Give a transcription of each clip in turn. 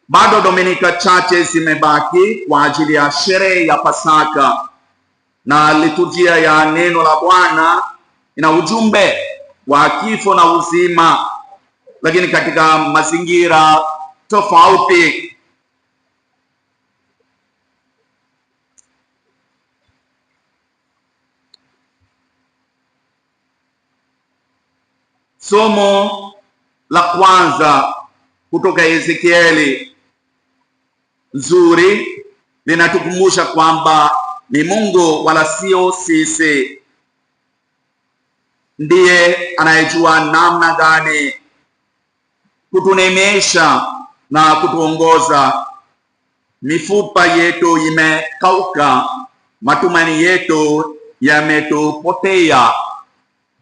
Bado dominika chache zimebaki kwa ajili ya sherehe ya Pasaka, na liturujia ya neno la Bwana ina ujumbe wa kifo na uzima, lakini katika mazingira tofauti. Somo la kwanza kutoka Ezekieli nzuri linatukumbusha kwamba ni Mungu wala sio sisi ndiye anayejua namna gani kutunemesha na kutuongoza. Mifupa yetu imekauka, matumaini yetu yametupotea.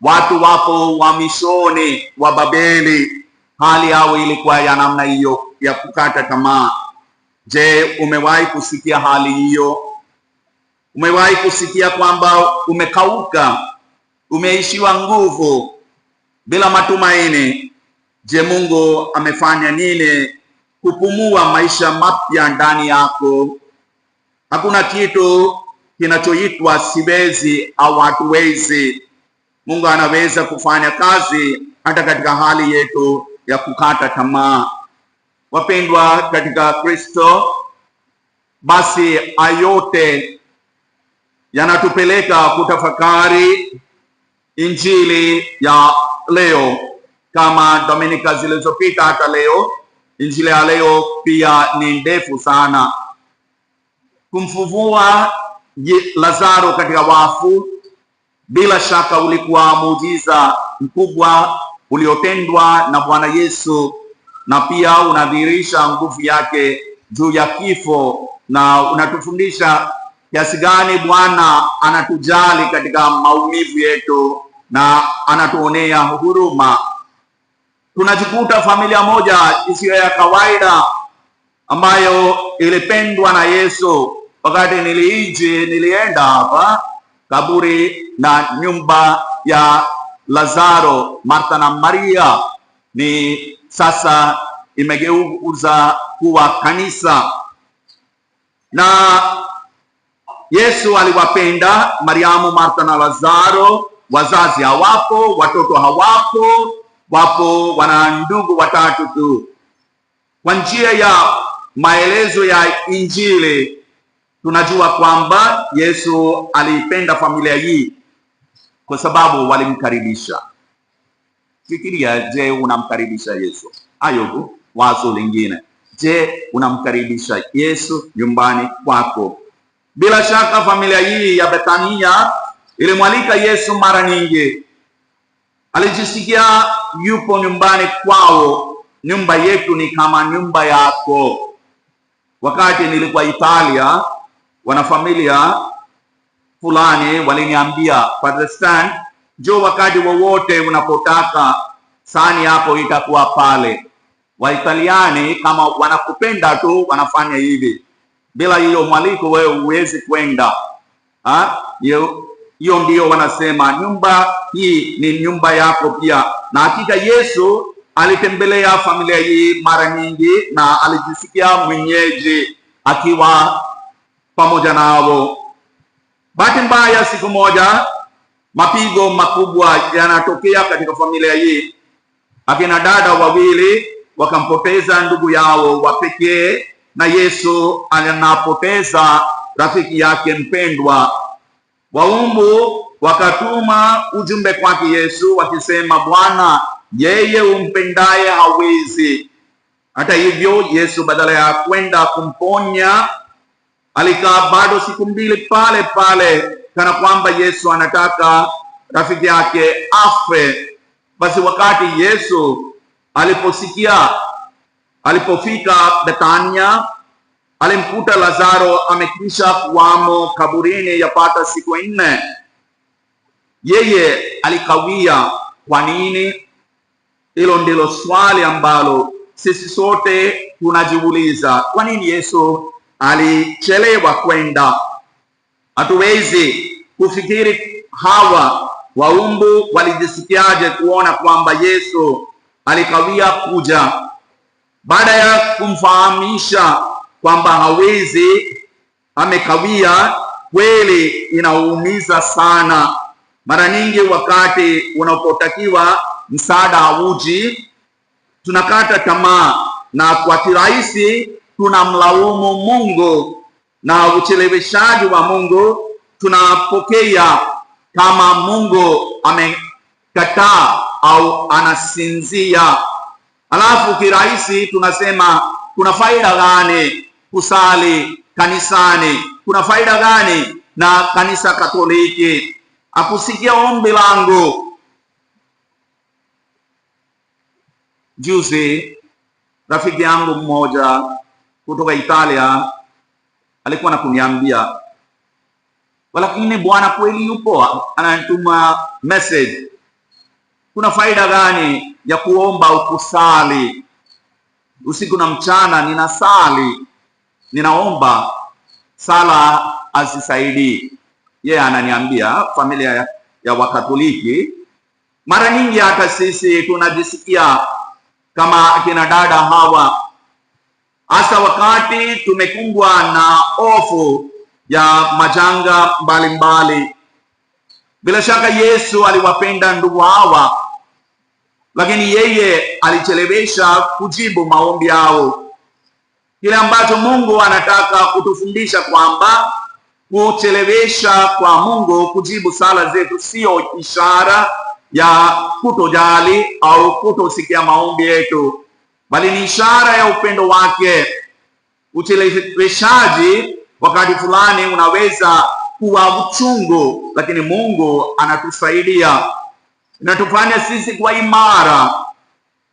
Watu wapo uhamishoni wa Babeli, hali yao ilikuwa ya namna hiyo ya kukata tamaa. Je, umewahi kusikia hali hiyo? Umewahi kusikia kwamba umekauka, umeishiwa nguvu, bila matumaini? Je, Mungu amefanya nini kupumua maisha mapya ndani yako? Hakuna kitu kinachoitwa siwezi au hatuwezi. Mungu anaweza kufanya kazi hata katika hali yetu ya kukata tamaa. Wapendwa katika Kristo, basi ayote yanatupeleka kutafakari injili ya leo, kama dominika zilizopita. Hata leo injili ya leo pia ni ndefu sana. Kumfufua Lazaro katika wafu bila shaka ulikuwa muujiza mkubwa uliotendwa na Bwana Yesu, na pia unadhihirisha nguvu yake juu ya kifo, na unatufundisha kiasi gani Bwana anatujali katika maumivu yetu na anatuonea huruma. Tunajikuta familia moja isiyo ya kawaida ambayo ilipendwa na Yesu. Wakati nilienda hapa kaburi na nyumba ya Lazaro, Martha na Maria ni sasa imegeuza kuwa kanisa. Na Yesu aliwapenda Mariamu, Martha na Lazaro. Wazazi hawapo, watoto hawapo, wapo wana ndugu watatu tu. Kwa njia ya maelezo ya Injili tunajua kwamba Yesu aliipenda familia hii kwa sababu walimkaribisha. Fikiria, je, unamkaribisha Yesu? Hayo tu wazo lingine. Je, unamkaribisha Yesu nyumbani kwako? Bila shaka familia hii ya Bethania ilimwalika Yesu mara nyingi. Alijisikia yupo nyumbani kwao. Nyumba yetu ni kama nyumba yako. Wakati nilikuwa Italia, wanafamilia fulani waliniambia, Padre Stan, njoo wakati wowote unapotaka, sahani hapo itakuwa pale. Waitaliani kama wanakupenda tu wanafanya hivi. Bila hiyo mwaliko wewe huwezi kwenda. Hiyo ndio wanasema nyumba hii ni nyumba yako pia. Na hakika Yesu alitembelea familia hii mara nyingi na alijisikia mwenyeji akiwa pamoja nao. Bahati mbaya, siku moja mapigo makubwa yanatokea katika familia hii. Akina dada wawili wakampoteza ndugu yao wa pekee, na Yesu anapoteza rafiki yake mpendwa. Waumbu wakatuma ujumbe kwake Yesu wakisema, Bwana, yeye umpendaye hawezi. Hata hivyo Yesu badala ya kwenda kumponya alikaa bado siku mbili pale pale, kana kwamba Yesu anataka rafiki yake afe. Basi wakati Yesu alipofika Bethania, alimkuta Lazaro amekwisha kuwamo kaburini yapata siku 4. Yeye alikawia. Kwa nini? Hilo ndilo swali ambalo sisi sote tunajiuliza. Kwa nini Yesu alichelewa kwenda? Hatuwezi kufikiri hawa waumbu walijisikiaje kuona kwamba Yesu alikawia kuja. Baada ya kumfahamisha kwamba hawezi, amekawia, kweli inaumiza sana. Mara nyingi wakati unapotakiwa msaada hauji, tunakata tamaa na kwa kirahisi tunamlaumu Mungu, na ucheleweshaji wa Mungu tunapokea kama Mungu amekataa au anasinzia. Alafu kirahisi tunasema, kuna faida gani kusali kanisani? Kuna faida gani na kanisa Katoliki? Akusikia ombi langu. Juzi rafiki yangu mmoja kutoka Italia alikuwa nakuniambia, lakini Bwana kweli yupo, anatuma message. Kuna faida gani ya kuomba ukusali usiku na mchana? Ninasali, ninaomba, sala asisaidii. Yeye ananiambia familia ya Wakatoliki, mara nyingi hata sisi tunajisikia kama akina dada hawa, hasa wakati tumekumbwa na hofu ya majanga mbalimbali. Bila shaka Yesu aliwapenda ndugu hawa, lakini yeye alichelewesha kujibu maombi yao. Kile ambacho Mungu anataka kutufundisha kwamba kuchelewesha kwa Mungu kujibu sala zetu sio ishara ya kutojali au kutosikia maombi yetu, bali ni ishara ya upendo wake. Ucheleweshaji wakati fulani unaweza kuwa uchungu, lakini Mungu anatusaidia, inatufanya sisi kwa imara.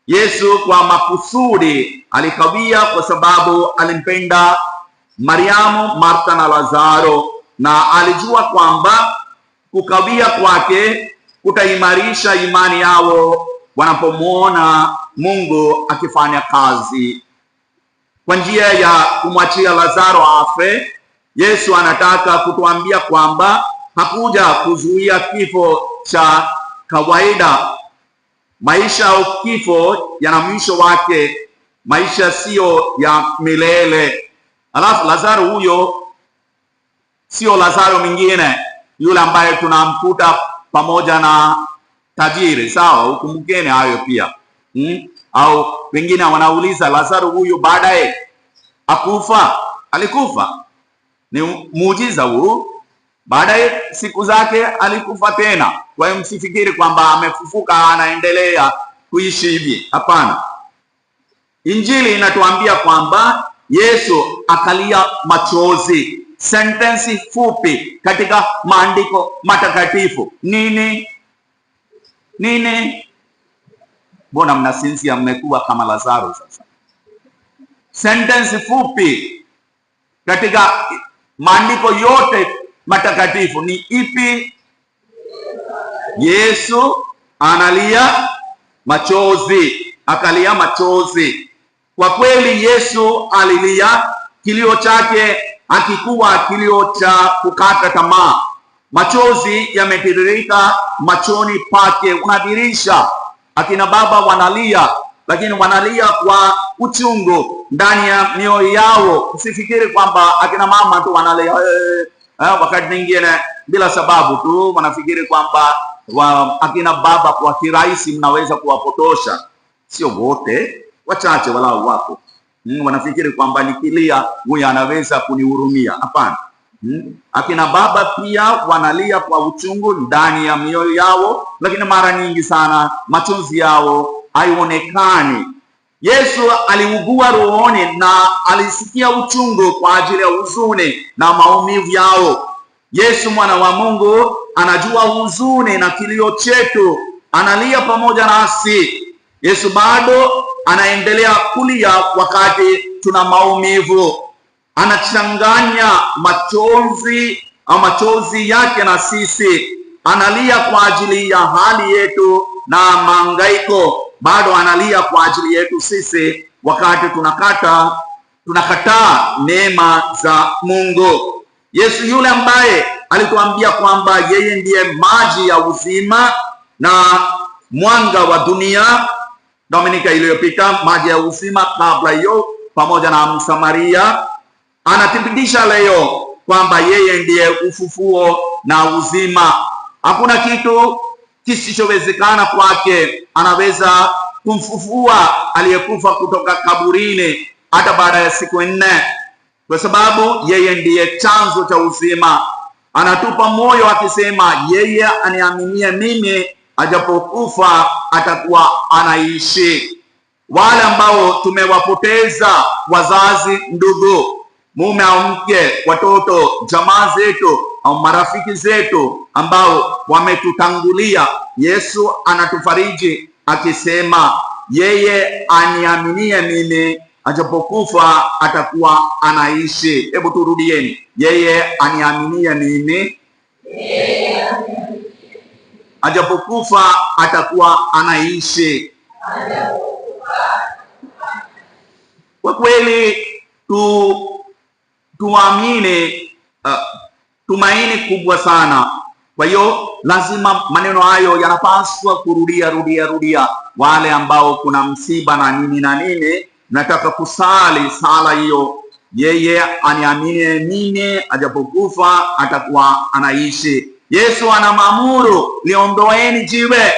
Yesu kwa makusudi alikawia kwa sababu alimpenda Mariamu, Martha na Lazaro, na alijua kwamba kukawia kwake kutaimarisha imani yao wanapomwona Mungu akifanya kazi. Kwa njia ya kumwachia Lazaro afe, Yesu anataka kutuambia kwamba hakuja kuzuia kifo cha kawaida. Maisha au kifo yana mwisho wake, maisha sio ya milele. Alafu Lazaro huyo sio Lazaro mwingine yule ambaye tunamkuta pamoja na tajiri, sawa? Ukumbukeni hayo pia. Au wengine wanauliza, Lazaro huyo baadaye akufa? Alikufa, ni muujiza huu. Baadaye siku zake alikufa tena. Kwa hiyo msifikiri kwamba amefufuka anaendelea kuishi hivi, hapana. Injili inatuambia kwamba Yesu akalia machozi. Sentensi fupi katika maandiko matakatifu. Nini? Mbona mnasinzia? Mmekuwa kama Lazaro sasa. Sentensi fupi katika maandiko yote matakatifu ni ipi? Yesu analia machozi, akalia machozi. Kwa kweli Yesu alilia. Kilio chake hakikuwa kilio cha kukata tamaa. Machozi yametiririka machoni pake. Unadhihirisha akina baba wanalia, lakini wanalia kwa uchungu ndani ya mioyo yao. Usifikiri kwamba akina mama tu wanalia wakati mwingine bila sababu tu. Wanafikiri kwamba akina baba kwa kirahisi mnaweza kuwapotosha. Sio wote, wachache walau wako. Wanafikiri kwamba nikilia huyu anaweza kunihurumia. Hapana. Akina baba pia wanalia kwa uchungu ndani ya mioyo yao, lakini mara nyingi sana machozi yao haionekani. Yesu aliugua rohoni na alisikia uchungu kwa ajili ya huzuni na maumivu yao. Yesu mwana wa Mungu anajua huzuni na kilio chetu, analia pamoja nasi. Yesu bado anaendelea kulia wakati tuna maumivu. Anachanganya machozi yake na sisi. Analia kwa ajili ya hali yetu na mahangaiko. Bado analia kwa ajili yetu sisi wakati tunakataa neema za Mungu. Yesu yule ambaye alituambia kwamba yeye ndiye maji ya uzima na mwanga wa dunia, Dominika iliyopita, maji ya uzima kabla hiyo, pamoja na Msamaria. Anathibitisha leo kwamba yeye ndiye ufufuo na uzima. Hakuna kitu kisichowezekana kwake. Anaweza kumfufua aliyekufa kutoka kaburini hata baada ya siku 4, kwa sababu yeye ndiye chanzo cha uzima. Anatupa moyo akisema, yeye aniaminie mimi, ajapokufa atakuwa anaishi. Wale ambao tumewapoteza wazazi, ndugu, mume au mke, watoto, jamaa zetu au marafiki zetu ambao wametutangulia, Yesu anatufariji akisema, yeye aniaminie mimi, ajapokufa atakuwa anaishi. Hebu turudieni, yeye aniaminie mimi, ajapokufa atakuwa anaishi. Kwa kweli tuamini tumaini kubwa sana. Kwa hiyo lazima maneno hayo yanapaswa rudia. Wale ambao kuna msiba na nini, nataka kusali sala hiyo, yeye aniaminie mimi, ajapokufa atakuwa anaishi. Yesu anamwamuru, liondoeni jiwe,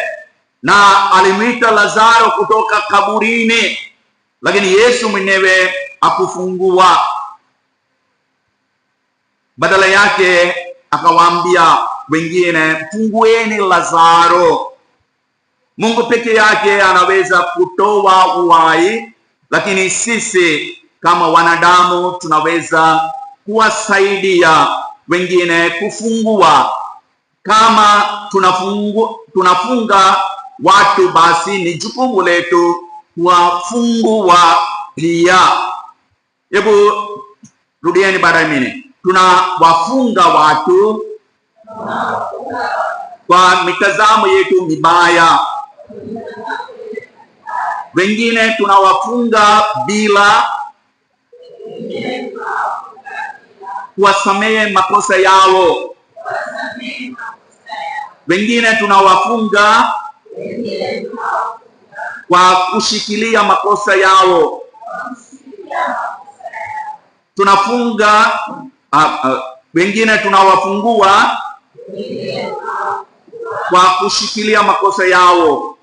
na alimwita Lazaro kutoka kaburini, lakini Yesu mwenyewe akufungua. Badala yake akawaambia wengine, mfungueni Lazaro. Mungu peke yake anaweza kutoa uhai, lakini sisi kama wanadamu tunaweza kuwasaidia wengine kufungua. Kama tunafunga watu, basi ni jukumu letu kuwafungua pia. Hebu rudieni baada ya mimi. Tunawafunga watu kwa mitazamo yetu mibaya. Wengine tunawafunga bila kuwasamehe makosa yao. Wengine tunawafunga kwa kushikilia makosa yao. Tunafunga wengine tunawafungua kwa kushikilia makosa yao.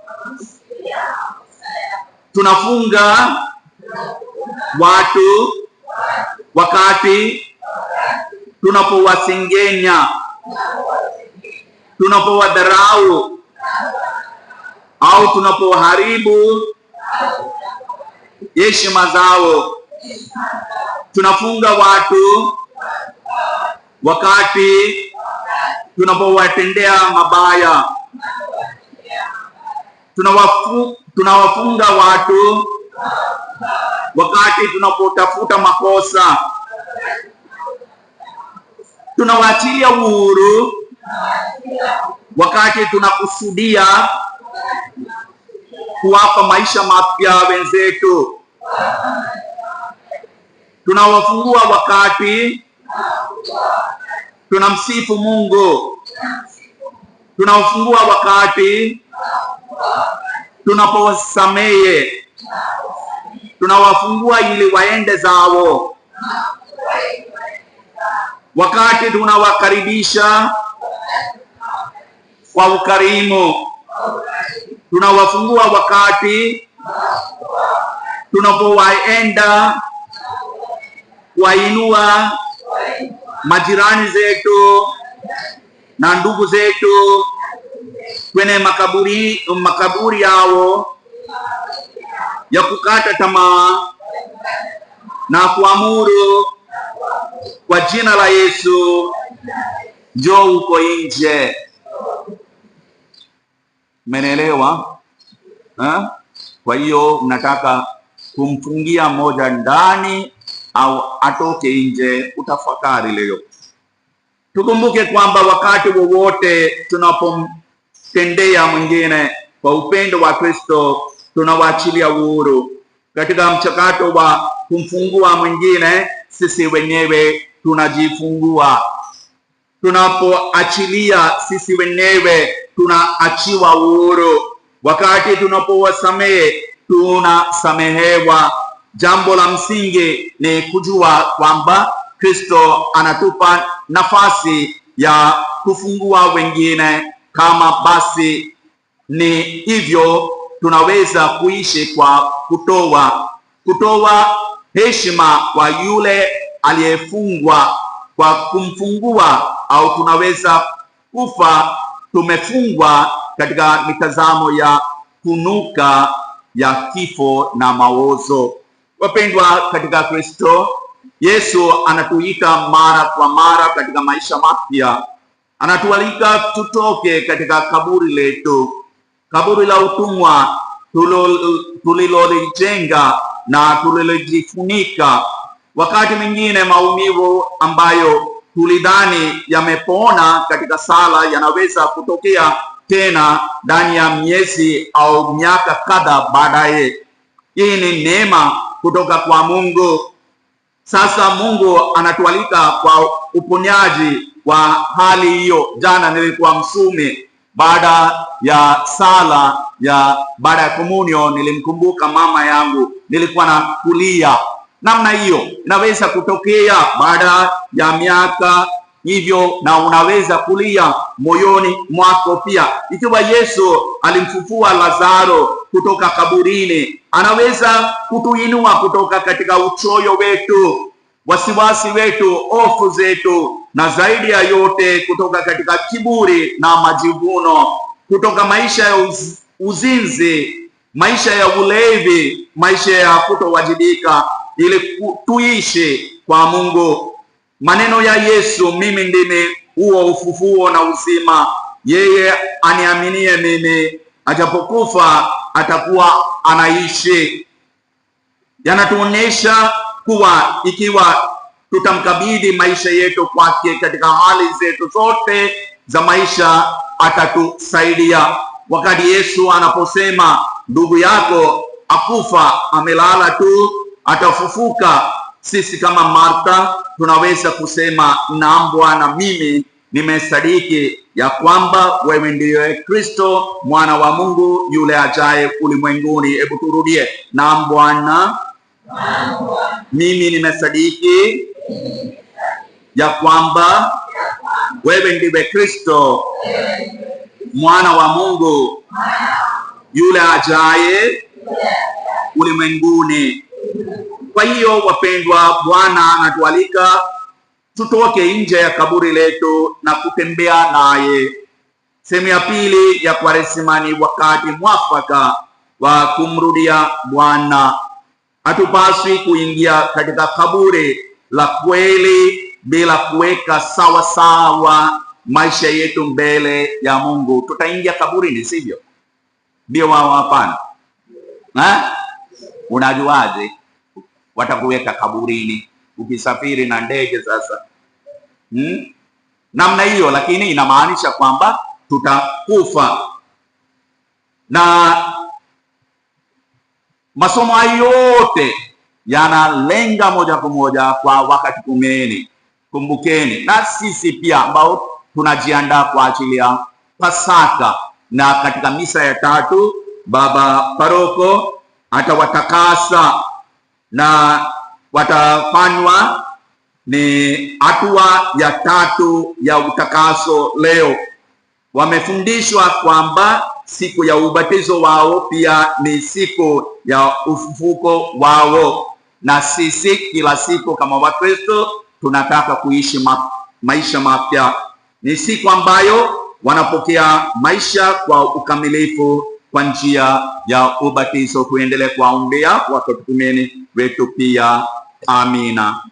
Tunafunga watu wakati tunapowasengenya, tunapowadharau au tunapoharibu heshima zao. Tunafunga watu wakati tunapowatendea mabaya. Tunawafunga watu wakati tunapotafuta makosa. Tunawaachilia uhuru wakati tunakusudia kuwapa maisha mapya wenzetu. Tunawafungua wakati tunamsifu Mungu. Tunawafungua wakati tunapowasamehe. Tunawafungua ili waende zao. Wakati tunawakaribisha kwa ukarimu. Tunawafungua wakati tunapowaenda wainua majirani zetu na ndugu zetu kwenye makaburi yao ya kukata tamaa, na kuamuru kwa jina la Yesu, njoo uko nje. Mmenielewa? Kwa hiyo mnataka kumfungia mmoja ndani au atoke nje? Utafakari leo. Tukumbuke kwamba wakati wowote tunapomtendea mwingine kwa upendo wa Kristo, tunawaachilia uhuru. Katika mchakato wa kumfungua mwingine, sisi wenyewe tunajifungua. Tunapoachilia sisi wenyewe tunaachiwa uhuru. Wakati tunapowasamehe, tunasamehewa. Jambo la msingi ni kujua kwamba Kristo anatupa nafasi ya kufungua wengine. Kama basi ni hivyo, tunaweza kuishi kwa kutoa heshima kwa yule aliyefungwa kwa kumfungua, au tunaweza kufa tumefungwa katika mitazamo ya kunuka ya kifo na maozo. Wapendwa katika Kristo, Yesu anatuita mara kwa mara katika maisha mapya. Anatualika tutoke katika kaburi letu, kaburi la utumwa tulilolijenga na tulilojifunika. Wakati mwingine maumivu ambayo tulidhani yamepona katika sala yanaweza kutokea tena ndani ya miezi au miaka kadhaa baadaye. Hii ni neema kutoka kwa Mungu. Sasa Mungu anatualika kwa uponyaji wa hali hiyo. Jana nilikuwa Msumi, baada ya sala baada ya komunyo nilimkumbuka mama yangu, nilikuwa na kulia. Namna hiyo inaweza kutokea baada ya miaka hivyo, na unaweza kulia moyoni mwako pia. Ikiwa Yesu alimfufua Lazaro kutoka kaburini, anaweza kutuinua kutoka katika uchoyo wetu, wasiwasi wetu, hofu zetu, na zaidi ya yote kutoka katika kiburi na majivuno, kutoka maisha ya uzinzi, maisha ya ulevi, maisha ya kutowajibika, ili tuishi kwa Mungu. Maneno ya Yesu, mimi ndimi huo ufufuo na uzima, yeye aniaminie mimi, ajapokufa atakuwa anaishi, yanatuonyesha kuwa ikiwa tutamkabidhi maisha yetu kwake katika hali zetu zote za maisha, atatusaidia. Wakati Yesu anaposema ndugu yako akufa, amelala tu, atafufuka, sisi kama Martha tunaweza kusema, naam Bwana, mimi nimesadiki ya kwamba wewe ndiye Kristo, mwana wa Mungu yule ajaye ulimwenguni. Hebu turudie, naam Bwana, mimi nimesadiki ya kwamba wewe ndiwe Kristo, mwana wa Mungu yule ajaye ulimwenguni. Kwa hiyo wapendwa, Bwana anatualika tutoke nje ya kaburi letu na kutembea naye. Sehemu ya pili ya Kwaresima ni wakati mwafaka wa kumrudia Bwana. Hatupaswi kuingia katika kaburi la kweli bila kuweka sawa sawa maisha yetu mbele ya Mungu. Tutaingia kaburini, sivyo? Ndio wao? Hapana. Unajuaje watakuweka kaburini ukisafiri na ndege? Sasa namna hiyo, lakini inamaanisha kwamba tutakufa. Na masomo hayo yote yanalenga moja kwa moja kwa wakati kumeni. Kumbukeni, na sisi pia ambao tunajiandaa kwa ajili ya Pasaka, na katika misa ya tatu Baba Paroko atawatakasa na watafanywa ni hatua ya tatu ya utakaso leo. Wamefundishwa kwamba siku ya ubatizo wao pia ni siku ya ufufuko wao, na sisi kila siku kama Wakristo tunataka kuishi maisha mapya. Ni siku ambayo wanapokea maisha kwa ukamilifu kwa njia ya ubatizo. Tuendelee kuwaombea watoto wetu pia. Amina.